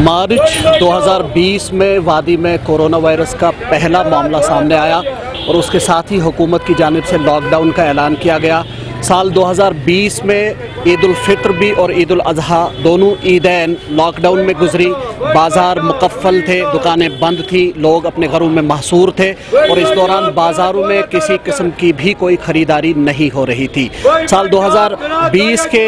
मार्च 2020 में वादी में कोरोना वायरस का पहला मामला सामने आया और उसके साथ ही हुकूमत की जानिब से लॉकडाउन का ऐलान किया गया। साल 2020 में ईद उल फित्र भी और ईद उल अजहा दोनों ईदैन लॉकडाउन में गुजरी। बाज़ार मुकफ़ल थे, दुकानें बंद थी, लोग अपने घरों में महसूर थे और इस दौरान बाज़ारों में किसी किस्म की भी कोई ख़रीदारी नहीं हो रही थी। साल 2020 के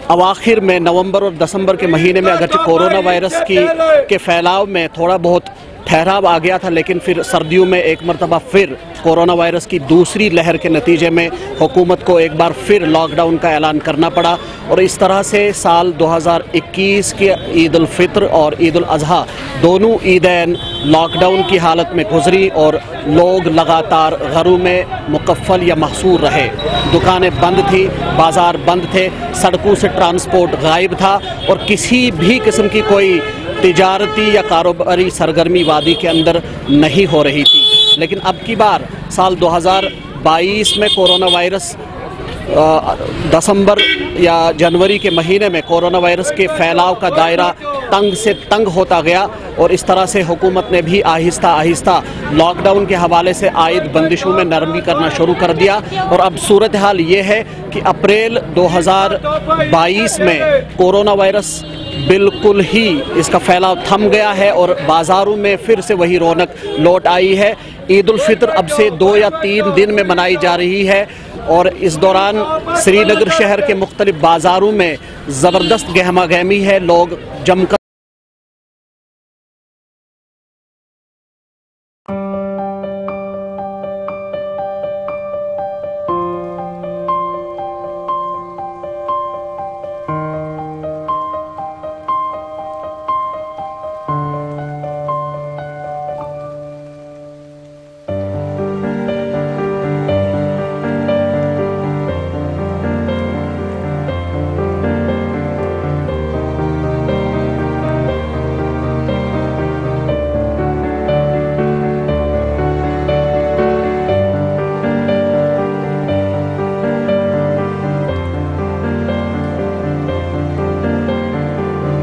अवाखिर में नवंबर और दिसंबर के महीने में अगरचे कोरोना वायरस के फैलाव में थोड़ा बहुत ठहराव आ गया था, लेकिन फिर सर्दियों में एक मरतबा फिर कोरोना वायरस की दूसरी लहर के नतीजे में हुकूमत को एक बार फिर लॉकडाउन का ऐलान करना पड़ा और इस तरह से साल 2021 के ईद उल फित्र और ईद उल अजहा दोनों ईदैन लॉकडाउन की हालत में गुजरी और लोग लगातार घरों में मुकफ़ल या महसूर रहे। दुकानें बंद थी, बाज़ार बंद थे, सड़कों से ट्रांसपोर्ट गायब था और किसी भी किस्म की कोई तिजारती या कारोबारी सरगर्मी वादी के अंदर नहीं हो रही थी। लेकिन अब की बार साल 2022 में कोरोना वायरस दिसंबर या जनवरी के महीने में कोरोना वायरस के फैलाव का दायरा तंग से तंग होता गया और इस तरह से हुकूमत ने भी आहिस्ता आहिस्ता लॉकडाउन के हवाले से आयद बंदिशों में नरमी करना शुरू कर दिया और अब सूरत हाल ये है कि अप्रैल 2022 में कोरोना वायरस बिल्कुल ही इसका फैलाव थम गया है और बाज़ारों में फिर से वही रौनक लौट आई है। ईद उल फित्र अब से 2 या 3 दिन में मनाई जा रही है और इस दौरान श्रीनगर शहर के मुख्तलिफ बाज़ारों में ज़बरदस्त गहमा गहमी है। लोग जमकर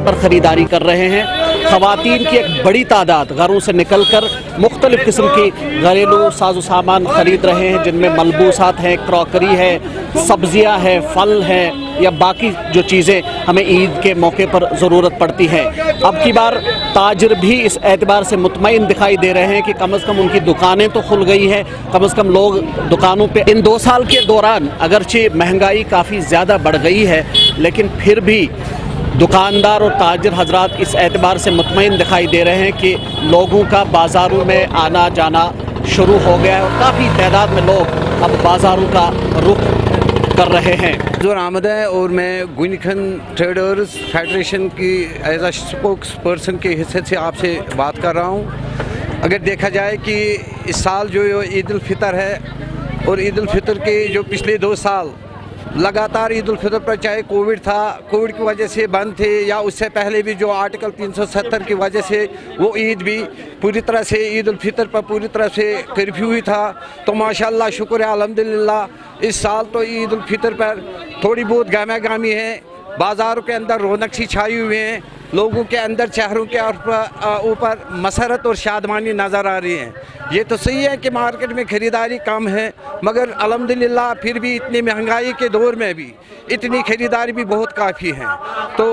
पर ख़रीदारी कर रहे हैं। ख़वातीन की एक बड़ी तादाद घरों से निकल कर मुख्तलिफ़ किस्म की घरेलू साजो सामान ख़रीद रहे हैं, जिनमें मलबूसात हैं, क्रॉकरी है, सब्ज़ियाँ हैं, फल हैं या बाकी जो चीज़ें हमें ईद के मौके पर ज़रूरत पड़ती हैं। अब की बार ताजर भी इस एतबार से मुतमईन दिखाई दे रहे हैं कि कम अज़ कम उनकी दुकानें तो खुल गई हैं, कम अज़ कम लोग दुकानों पे इन 2 साल के दौरान अगरचे महंगाई काफ़ी ज़्यादा बढ़ गई है, लेकिन फिर भी दुकानदार और ताजिर हजरात इस एतबार से मुतमईन दिखाई दे रहे हैं कि लोगों का बाज़ारों में आना जाना शुरू हो गया है और काफ़ी तादाद में लोग अब बाज़ारों का रुख कर रहे हैं। जोर आमद है और मैं गुनिखन ट्रेडर्स फेडरेशन की एज अ स्पोक्स पर्सन के हिस्से से आपसे बात कर रहा हूँ। अगर देखा जाए कि इस साल जो ईद उल फितर है और ईद उल फितर के जो पिछले 2 साल लगातार ईद उल फितर पर चाहे कोविड था, कोविड की वजह से बंद थे या उससे पहले भी जो आर्टिकल 370 की वजह से वो ईद भी पूरी तरह से ईद उल फितर पर पूरी तरह से कर्फ्यू ही था। तो माशाल्लाह शुक्र है अल्हम्दुलिल्लाह इस साल तो ईद उल फितर पर थोड़ी बहुत गहमा गहमी है, बाज़ारों के अंदर रौनक सी छाई हुई है, लोगों के अंदर चेहरों के ऊपर मसरत और शादमानी नज़र आ रही है। ये तो सही है कि मार्केट में ख़रीदारी कम है, मगर अल्हम्दुलिल्लाह फिर भी इतनी महंगाई के दौर में भी इतनी ख़रीदारी भी बहुत काफ़ी है। तो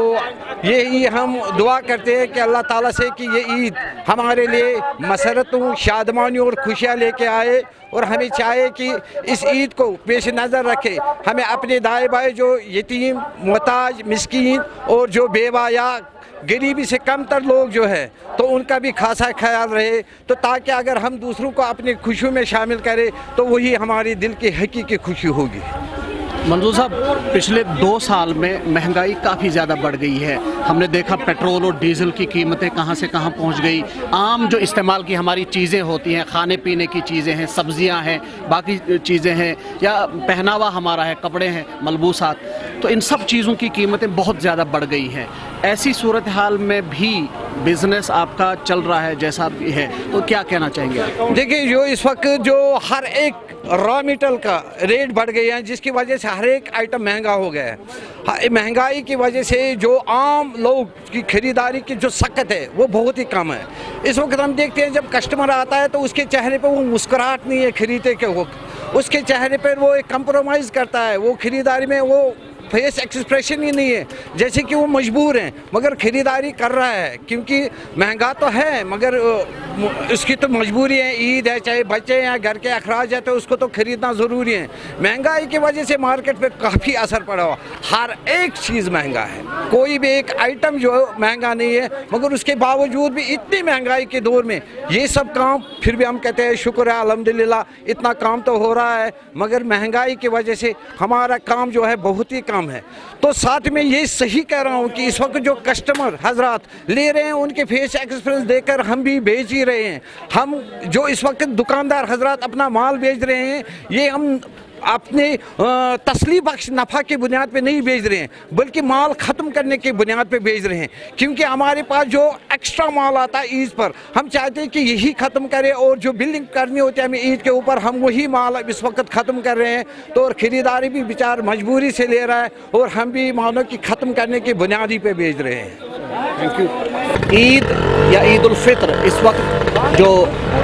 यही हम दुआ करते हैं कि अल्लाह ताला से कि ये ईद हमारे लिए मसरतों, शादमानी और खुशियाँ लेके आए और हमें चाहे कि इस ईद को पेश नज़र रखे, हमें अपने दाएँ बाएँ जो यतीम, मोहताज, मिस्कीन और जो बेवा या गरीबी से कम तर लोग जो है तो उनका भी खासा ख्याल रहे, तो ताकि अगर हम दूसरों को अपनी खुशियों में शामिल करें तो वही हमारी दिल की हकीकी खुशी होगी। मंजूर साहब, पिछले 2 साल में महंगाई काफ़ी ज़्यादा बढ़ गई है। हमने देखा पेट्रोल और डीज़ल की कीमतें कहाँ से कहाँ पहुँच गई। आम जो इस्तेमाल की हमारी चीज़ें होती हैं, खाने पीने की चीज़ें हैं, सब्ज़ियाँ हैं, बाकी चीज़ें हैं या पहनावा हमारा है, कपड़े हैं, मलबूसात, तो इन सब चीज़ों की कीमतें बहुत ज़्यादा बढ़ गई हैं। ऐसी सूरत हाल में भी बिज़नेस आपका चल रहा है जैसा भी है, तो क्या कहना चाहेंगे आप? देखिए, जो इस वक्त जो हर एक रॉ मटेरियल का रेट बढ़ गए हैं, जिसकी वजह से हर एक आइटम महंगा हो गया है। महंगाई की वजह से जो आम लोग की खरीदारी की जो सकत है वो बहुत ही कम है। इस वक्त हम देखते हैं जब कस्टमर आता है तो उसके चेहरे पर वो मुस्कुराहट नहीं है खरीदने के वक्त, उसके चेहरे पर वो एक कंप्रोमाइज़ करता है, वो खरीदारी में वो फेस एक्सप्रेशन ही नहीं है जैसे कि वो मजबूर हैं, मगर ख़रीदारी कर रहा है क्योंकि महंगा तो है मगर उसकी तो मजबूरी है। ईद है, चाहे बच्चे या घर के अखराज है तो उसको तो ख़रीदना ज़रूरी है। महंगाई की वजह से मार्केट पे काफ़ी असर पड़ा हुआ, हर एक चीज़ महंगा है, कोई भी एक आइटम जो महंगा नहीं है, मगर उसके बावजूद भी इतनी महंगाई के दौर में ये सब काम फिर भी हम कहते हैं शुक्र है अल्हम्दुलिल्लाह, इतना काम तो हो रहा है, मगर महंगाई की वजह से हमारा काम जो है बहुत ही कम है। तो साथ में ये सही कह रहा हूँ कि इस वक्त जो कस्टमर हजरात ले रहे हैं उनके फेस एक्सप्रेस देखकर हम भी बेच ही रहे हैं। हम जो इस वक्त दुकानदार हजरात अपना माल बेच रहे हैं ये हम अपने तसली बख्श नफ़ा की बुनियाद पे नहीं बेच रहे हैं, बल्कि माल ख़त्म करने की बुनियाद पे बेच रहे हैं, क्योंकि हमारे पास जो एक्स्ट्रा माल आता है ईद पर हम चाहते हैं कि यही ख़त्म करें, और जो बिलिंग करनी होती है हमें ईद के ऊपर हम वही माल इस वक्त ख़त्म कर रहे हैं। तो और ख़रीदारी भी बेचार मजबूरी से ले रहा है और हम भी मालों की ख़त्म करने की बुनियादी पे बेच रहे हैं। Thank you. ईद या ईद उल फित्र इस वक्त जो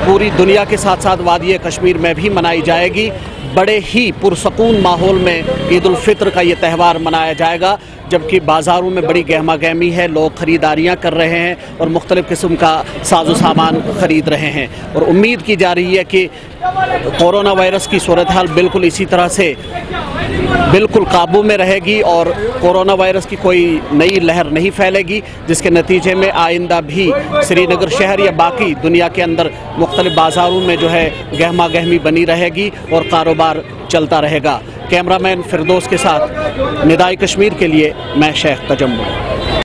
पूरी दुनिया के साथ साथ वादी कश्मीर में भी मनाई जाएगी, बड़े ही पुरसकून माहौल में ईद उल फित्र का ये त्यौहार मनाया जाएगा, जबकि बाज़ारों में बड़ी गहमा गहमी है, लोग ख़रीदारियाँ कर रहे हैं और मुख्तलिफ़ किस्म का साजो सामान ख़रीद रहे हैं। और उम्मीद की जा रही है कि कोरोना वायरस की सूरत हाल बिल्कुल इसी तरह से बिल्कुल काबू में रहेगी और कोरोना वायरस की कोई नई लहर नहीं फैलेगी, जिसके नतीजे में आइंदा भी श्रीनगर शहर या बाकी दुनिया के अंदर मुख्तलिफ बाज़ारों में जो है गहमा गहमी बनी रहेगी और कारोबार चलता रहेगा। कैमरामैन फिरदौस के साथ निदाई कश्मीर के लिए मैं शेख तजम्मुल।